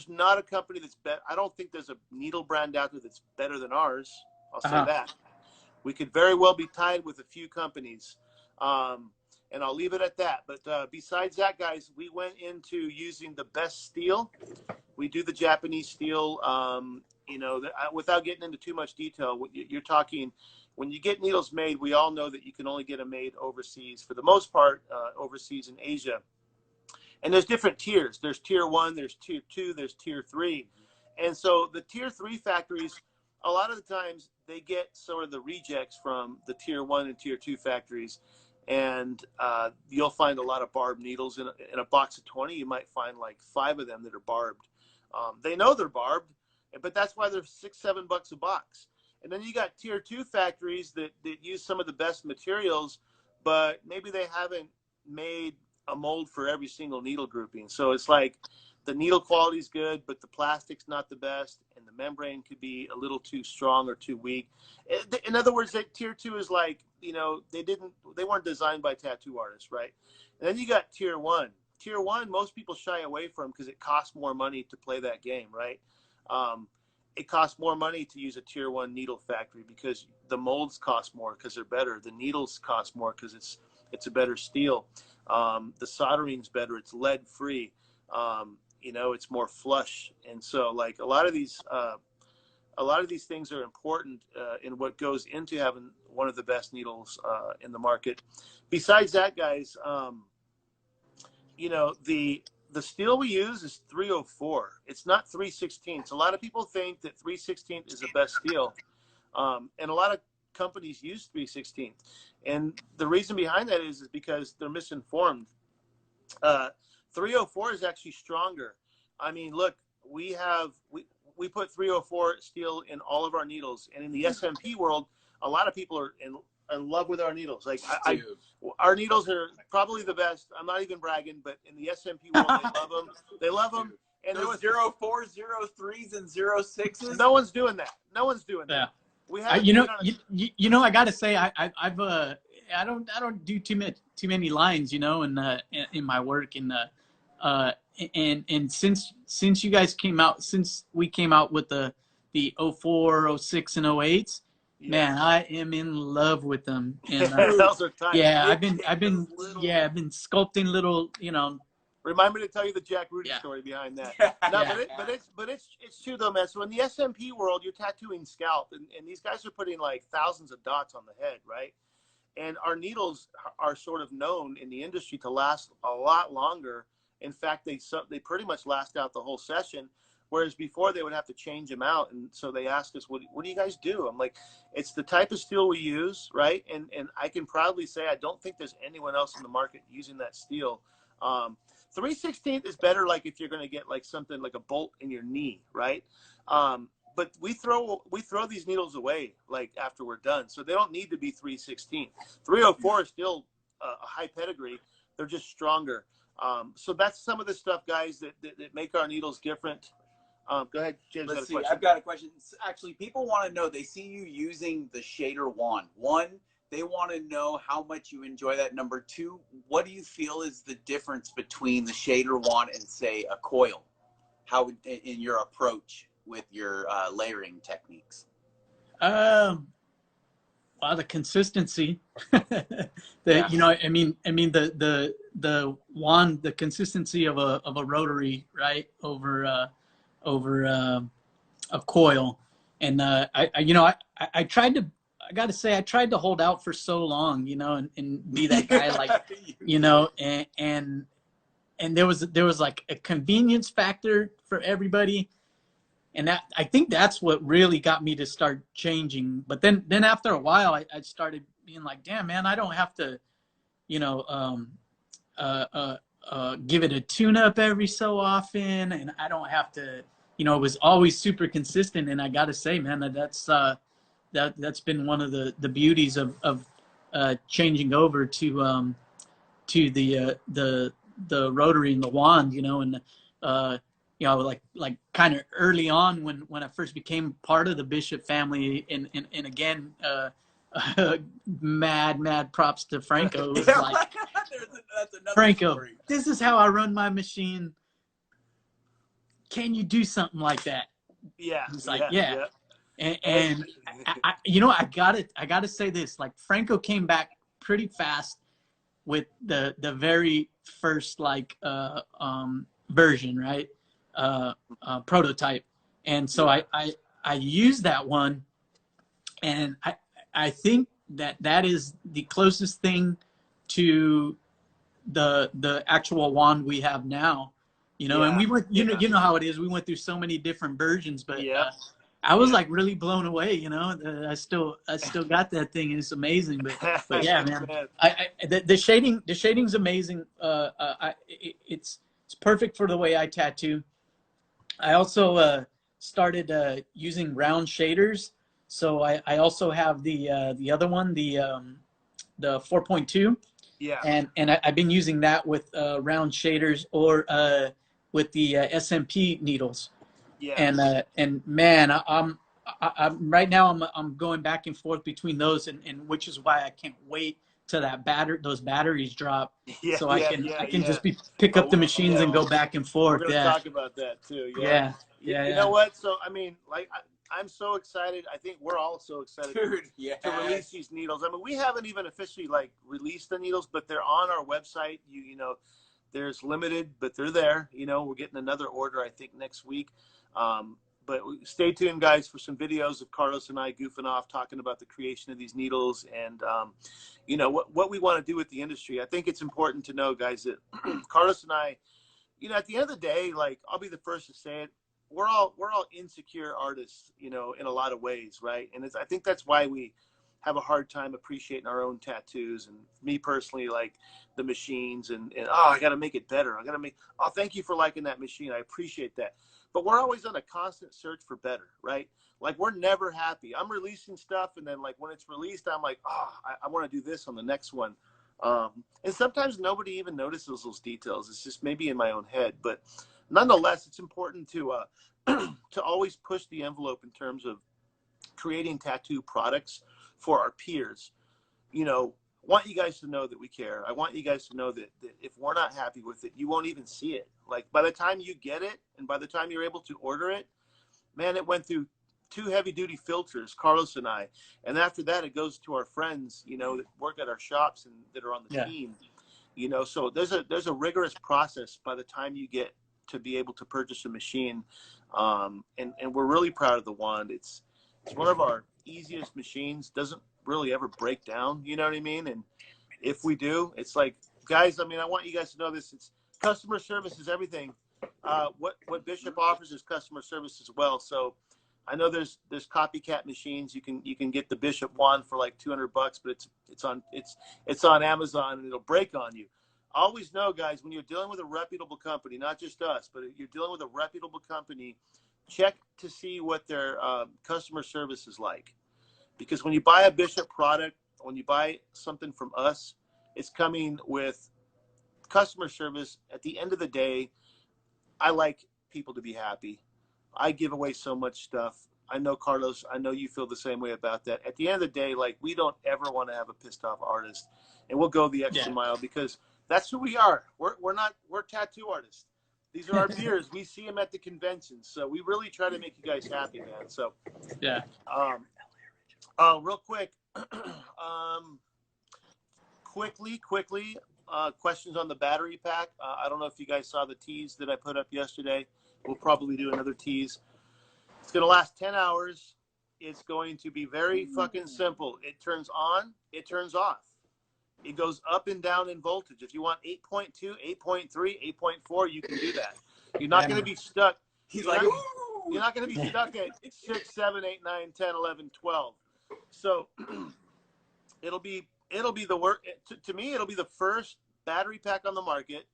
not a company that's better. I don't think there's a needle brand out there that's better than ours. I'll say that. We could very well be tied with a few companies, and I'll leave it at that. But besides that, guys, we went into using the best steel. We do the Japanese steel. You know, without getting into too much detail, you're talking, when you get needles made, we all know that you can only get them made overseas, for the most part, overseas in Asia. And there's different tiers. There's tier 1, there's tier 2, there's tier 3. And so the tier 3 factories, a lot of the times, they get sort of the rejects from the tier 1 and tier 2 factories. And you'll find a lot of barbed needles. In a box of 20, you might find like 5 of them that are barbed. They know they're barbed, but that's why they're $6-7 a box. And then you got tier 2 factories that use some of the best materials, but maybe they haven't made a mold for every single needle grouping. So it's like the needle quality is good, but the plastic's not the best, and the membrane could be a little too strong or too weak. In other words, that tier 2 is like, you know, they weren't designed by tattoo artists, right? And then you got tier 1. Tier 1, most people shy away from because it costs more money to play that game, right? It costs more money to use a tier 1 needle factory because the molds cost more because they're better. The needles cost more because it's a better steel. The soldering's better. It's lead free. You know, it's more flush. And so, like, a lot of these things are important in what goes into having one of the best needles in the market. Besides that, guys, you know, the steel we use is 304. It's not 316. A lot of people think that 316 is the best steel. And a lot of companies use 316. And the reason behind that is because they're misinformed. 304 is actually stronger. I mean, look, we put 304 steel in all of our needles. And in the SMP world, a lot of people are in love with our needles. Like, our needles are probably the best. I'm not even bragging, but in the SMP world, they love them. They love them. And there was 04s, 03s, and 06s. No one's doing that. No one's doing that. Yeah. We have, you know, I gotta say, I don't do too many lines, you know, in my work, and And since you guys came out, since we came out with the 04, 06, and 08s, man, I am in love with them. And those are tight. yeah, I've been sculpting little, you know. Remind me to tell you the Jack Rudy story behind that. No, but it's true though, man. So in the SMP world, you're tattooing scalp, and these guys are putting like thousands of dots on the head, right? And our needles are sort of known in the industry to last a lot longer. In fact, they pretty much last out the whole session, whereas before they would have to change them out. And so they asked us, what do you guys do? I'm like, it's the type of steel we use, right? And I can proudly say I don't think there's anyone else in the market using that steel. 3/16 is better, like if you're going to get like something like a bolt in your knee, right? But we throw these needles away like after we're done, so they don't need to be 3/16. 304 is still a high pedigree. They're just stronger. So that's some of the stuff, guys, that make our needles different. Go ahead, James. Let's see. I've got a question. Actually, people want to know. They see you using the shader wand. One, they want to know how much you enjoy that. Number two, what do you feel is the difference between the shader wand and, say, a coil? How in your approach with your layering techniques? Well, the consistency. You know, I mean the wand, the consistency of a rotary, right, over a coil, and I tried to. I got to say, I tried to hold out for so long, you know, and be that guy, like, you know, and there was like a convenience factor for everybody. And that, I think that's what really got me to start changing. But then after a while, I started being like, damn, man, I don't have to, you know, give it a tune-up every so often. And I don't have to, you know, it was always super consistent. And I got to say, man, that's been one of the beauties of changing over to the rotary and the wand, you know, and you know, like kind of early on when I first became part of the Bishop family, and again, mad props to Franco. It was like, that's Franco, story. This is how I run my machine. Can you do something like that? Yeah. He's like, yeah. And I you know, I gotta say this, like, Franco came back pretty fast with the very first like version, right? Prototype. And so I used that one, and I think that is the closest thing to the actual wand we have now, you know. And we went, you know how it is, we went through so many different versions, but I was like really blown away, you know. I still got that thing, and it's amazing. But yeah, man, the shading's amazing. It's perfect for the way I tattoo. I also started using round shaders, so I also have the other one, the 4.2. Yeah. And I've been using that with round shaders, or with the SMP needles. Yeah. And man, I'm right now I'm going back and forth between those, and which is why I can't wait till those batteries drop, so I can just pick up the machines and go back and forth. We're gonna talk about that too. Yeah. You know what? So I mean, like, I'm so excited. I think we're all so excited to release these needles. I mean, we haven't even officially like released the needles, but they're on our website. You know, there's limited, but they're there. You know, we're getting another order, I think, next week. But stay tuned, guys, for some videos of Carlos and I goofing off, talking about the creation of these needles and, you know, what we want to do with the industry. I think it's important to know, guys, that Carlos and I, you know, at the end of the day, like, I'll be the first to say it, we're all insecure artists, you know, in a lot of ways, right? And I think that's why we have a hard time appreciating our own tattoos. And me personally, like the machines and oh, I got to make it better. Oh, thank you for liking that machine. I appreciate that. But we're always on a constant search for better, right? Like, we're never happy. I'm releasing stuff, and then like when it's released, I'm like, oh, I want to do this on the next one. And sometimes nobody even notices those details. It's just maybe in my own head. But nonetheless, it's important to to always push the envelope in terms of creating tattoo products for our peers. You know, want you guys to know that we care. I want you guys to know that if we're not happy with it, you won't even see it. Like by the time you get it and by the time you're able to order it, man, it went through 2 heavy-duty filters, Carlos and I. And after that, it goes to our friends, you know, that work at our shops and that are on the team. You know, so there's a rigorous process by the time you get to be able to purchase a machine. And we're really proud of the Wand. It's one of our easiest machines, doesn't really ever break down, you know what I mean? And if we do, it's like, guys, I mean, I want you guys to know this. It's customer service is everything. What Bishop offers is customer service as well. So I know there's copycat machines. You can get the Bishop Wand for like $200, but it's on Amazon and it'll break on you. Always know, guys, when you're dealing with a reputable company, not just us, but you're dealing with a reputable company, check to see what their customer service is like. Because when you buy a Bishop product, when you buy something from us, it's coming with customer service. At the end of the day, I like people to be happy. I give away so much stuff. I know, Carlos, I know you feel the same way about that. At the end of the day, like, we don't ever want to have a pissed off artist, and we'll go the extra mile because that's who we are. We're tattoo artists. These are our peers. We see them at the conventions. So we really try to make you guys happy, man. So, real quick, quickly, questions on the battery pack. I don't know if you guys saw the tease that I put up yesterday. We'll probably do another tease. It's going to last 10 hours. It's going to be very fucking simple. It turns on, it turns off. It goes up and down in voltage. If you want 8.2, 8.3, 8.4, you can do that. You're not going to be stuck. You're not going to be stuck at 6, 7, 8, 9, 10, 11, 12. So it'll be the work. To me, it'll be the first battery pack on the market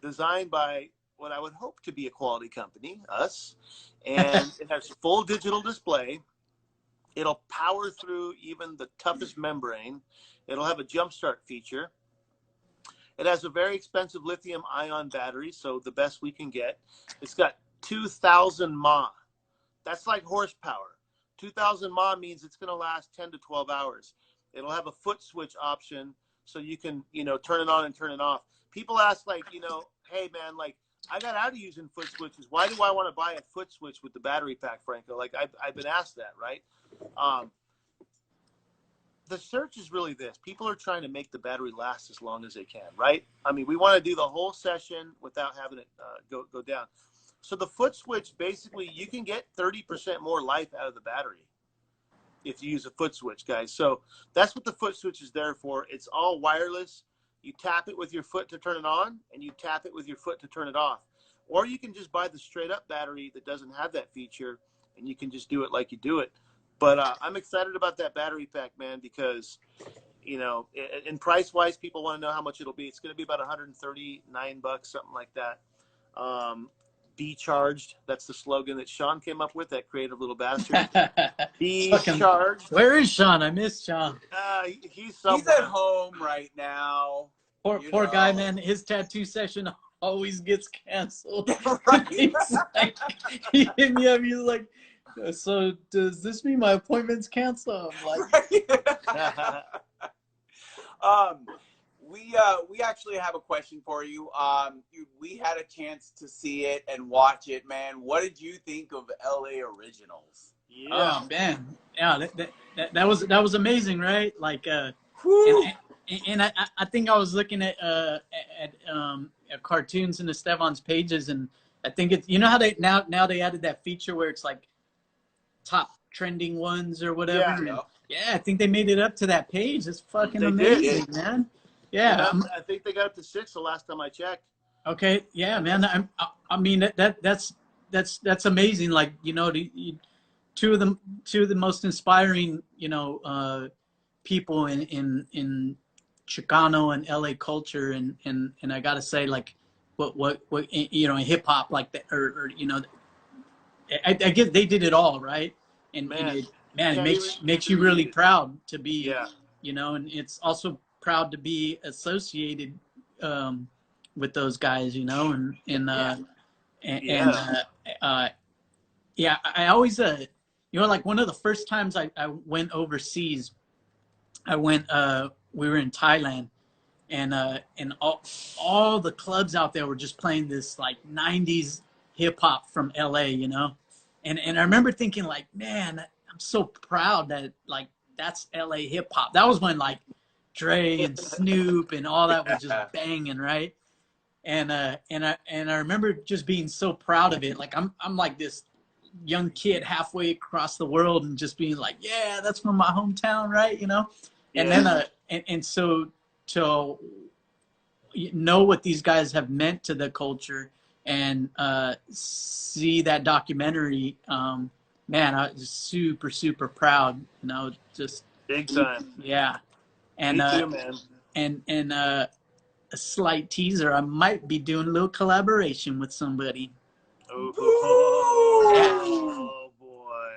designed by what I would hope to be a quality company, us. And it has full digital display. It'll power through even the toughest membrane. It'll have a jump start feature. It has a very expensive lithium ion battery, so the best we can get. It's got 2,000 mAh. That's like horsepower. 2,000 mAh means it's going to last 10 to 12 hours. It'll have a foot switch option, so you can, turn it on and turn it off. People ask, like, hey, man, like, I got out of using foot switches. Why do I want to buy a foot switch with the battery pack, Franco? Like, I've been asked that, right? The search is really this. People are trying to make the battery last as long as they can, right? I mean, we want to do the whole session without having it go down. So the foot switch, basically, you can get 30% more life out of the battery if you use a foot switch, guys. So that's what the foot switch is there for. It's all wireless. You tap it with your foot to turn it on, and you tap it with your foot to turn it off. Or you can just buy the straight-up battery that doesn't have that feature, and you can just do it like you do it. But I'm excited about that battery pack, man, because, and price-wise, people want to know how much it'll be. It's going to be about $139, something like that. Be charged. That's the slogan that Sean came up with, that creative little bastard. Be charged. Where is Sean? I miss Sean. He's at home right now. Poor guy, man. His tattoo session always gets canceled. Right. He hit me up. He's like, so does this mean my appointment's canceled? I'm like, we actually have a question for you. We had a chance to see it and watch it, man. What did you think of LA Originals? Yeah. Oh man, yeah, that was amazing, right? Like, and I think I was looking at cartoons in Esteban's pages, and I think it's, how they now they added that feature where it's like top trending ones or whatever. Yeah, I think they made it up to that page. It's fucking amazing, man. Yeah, I think they got up to 6 the last time I checked. Okay, yeah, man. I mean that's amazing. Like, two of the most inspiring, people in Chicano and LA culture, and I gotta say, like, what in hip hop, like that, or I guess they did it all right, and it makes you really proud to be, and it's also proud to be associated with those guys, I always like one of the first times I went overseas, I went we were in Thailand, and all the clubs out there were just playing this like 90s hip hop from LA, you know? And I remember thinking like, man, I'm so proud that like that's LA hip hop. That was when like Dre and Snoop and all that was just banging, right? And I remember just being so proud of it. Like I'm like this young kid halfway across the world and just being like, yeah, that's from my hometown, right? You know? And then and so to know what these guys have meant to the culture and see that documentary, man, I was super, super proud. You know, just big time. Yeah. And me too, man. And a slight teaser, I might be doing a little collaboration with somebody. Oh boy.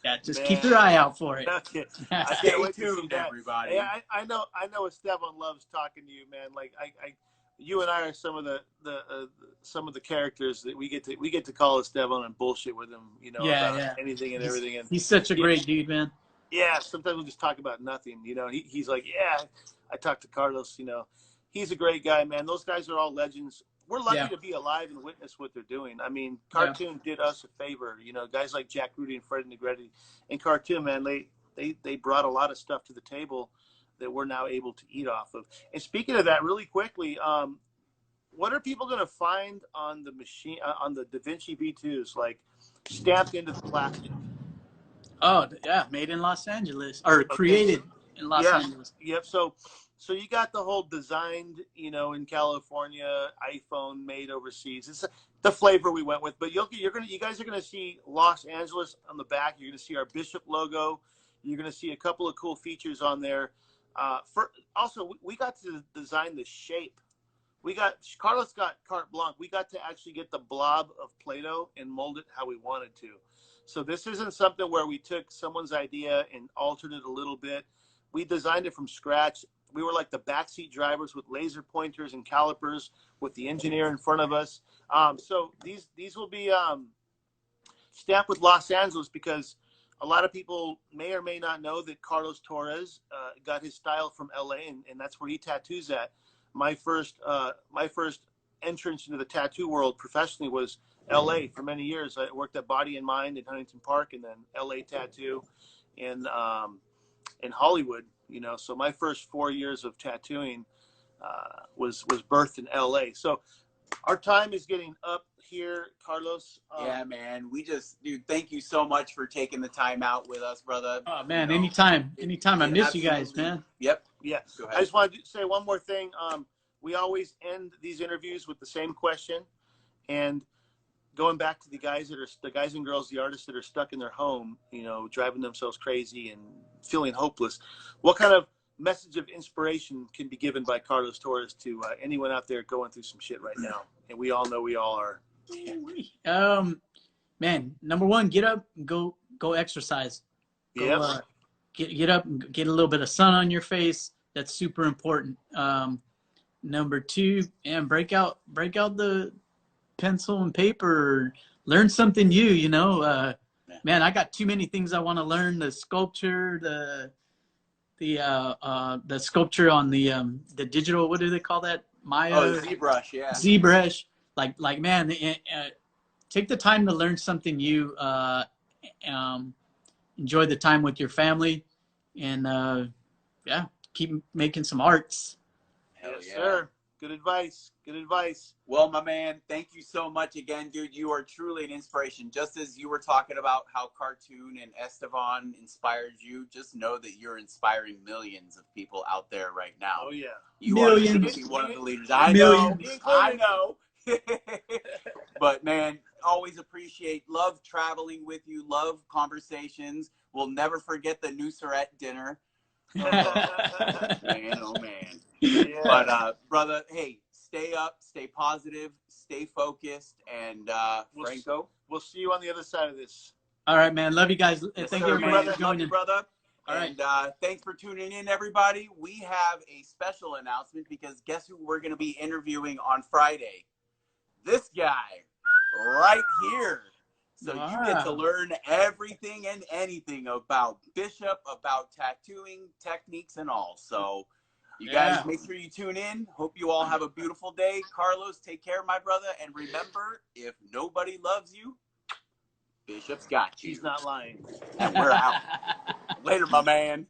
Yeah, just keep your eye out for it. Okay. I Stay can't wait to see tuned, that. everybody. Hey, I know Esteban loves talking to you, man. Like you and I are some of the characters that we get to call Esteban and bullshit with him, you know, about anything and everything. And he's such a great dude, man. Yeah, sometimes we'll just talk about nothing, you know. He's like, yeah, I talked to Carlos, you know. He's a great guy, man. Those guys are all legends. We're lucky to be alive and witness what they're doing. I mean, Cartoon did us a favor, you know. Guys like Jack Rudy and Freddie Negretti and Cartoon, man, they brought a lot of stuff to the table that we're now able to eat off of. And speaking of that, really quickly, what are people going to find on the machine, on the Da Vinci V2s, like stamped into the plastic? Oh, yeah, made in Los Angeles, or created in Los Angeles. Yep. So you got the whole designed, you know, in California, iPhone made overseas. It's the flavor we went with. But you guys are gonna see Los Angeles on the back. You're gonna see our Bishop logo. You're gonna see a couple of cool features on there. Also, we got to design the shape. Carlos got carte blanche. We got to actually get the blob of Play-Doh and mold it how we wanted to. So this isn't something where we took someone's idea and altered it a little bit. We designed it from scratch. We were like the backseat drivers with laser pointers and calipers with the engineer in front of us. So these will be stamped with Los Angeles because a lot of people may or may not know that Carlos Torres got his style from LA, and that's where he tattoos at. My first entrance into the tattoo world professionally was LA for many years. I worked at Body and Mind in Huntington Park, and then LA Tattoo in Hollywood. You know, so my first 4 years of tattooing was birthed in LA. So our time is getting up here, Carlos. Yeah, man. Dude, thank you so much for taking the time out with us, brother. Oh man, anytime. I miss you guys, man. Yep. Yeah. I just wanted to say one more thing. We always end these interviews with the same question, and going back to the guys and girls, the artists that are stuck in their home, you know, driving themselves crazy and feeling hopeless. What kind of message of inspiration can be given by Carlos Torres to anyone out there going through some shit right now? And we all know we all are. Man, number one, get up, go exercise. Get up and get a little bit of sun on your face. That's super important. Number two, and break out the pencil and paper, learn something new, you know. Man, I got too many things I want to learn. The sculpture, the sculpture on the digital, what do they call that? Maya? ZBrush, yeah. ZBrush. Like man, take the time to learn something new. Enjoy the time with your family, and keep making some arts. Yes, sir. Good advice. Well, my man, thank you so much again, dude. You are truly an inspiration. Just as you were talking about how Cartoon and Esteban inspired you, just know that you're inspiring millions of people out there right now. Oh, yeah. You are one of the leaders. I know. But, man, always love traveling with you, love conversations. We'll never forget the Nusret dinner. Man, oh, man. Yeah. But brother, hey, stay up, stay positive, stay focused, and Franco, we'll see you on the other side of this. All right, man. Love you guys. Thank you, brother. Love you, brother. All right. And thanks for tuning in, everybody. We have a special announcement because guess who we're going to be interviewing on Friday? This guy right here. So you get to learn everything and anything about Bishop, about tattooing techniques and all. So You guys make sure you tune in. Hope you all have a beautiful day. Carlos, take care, my brother. And remember, if nobody loves you, Bishop's got you. He's not lying. And we're out. Later, my man.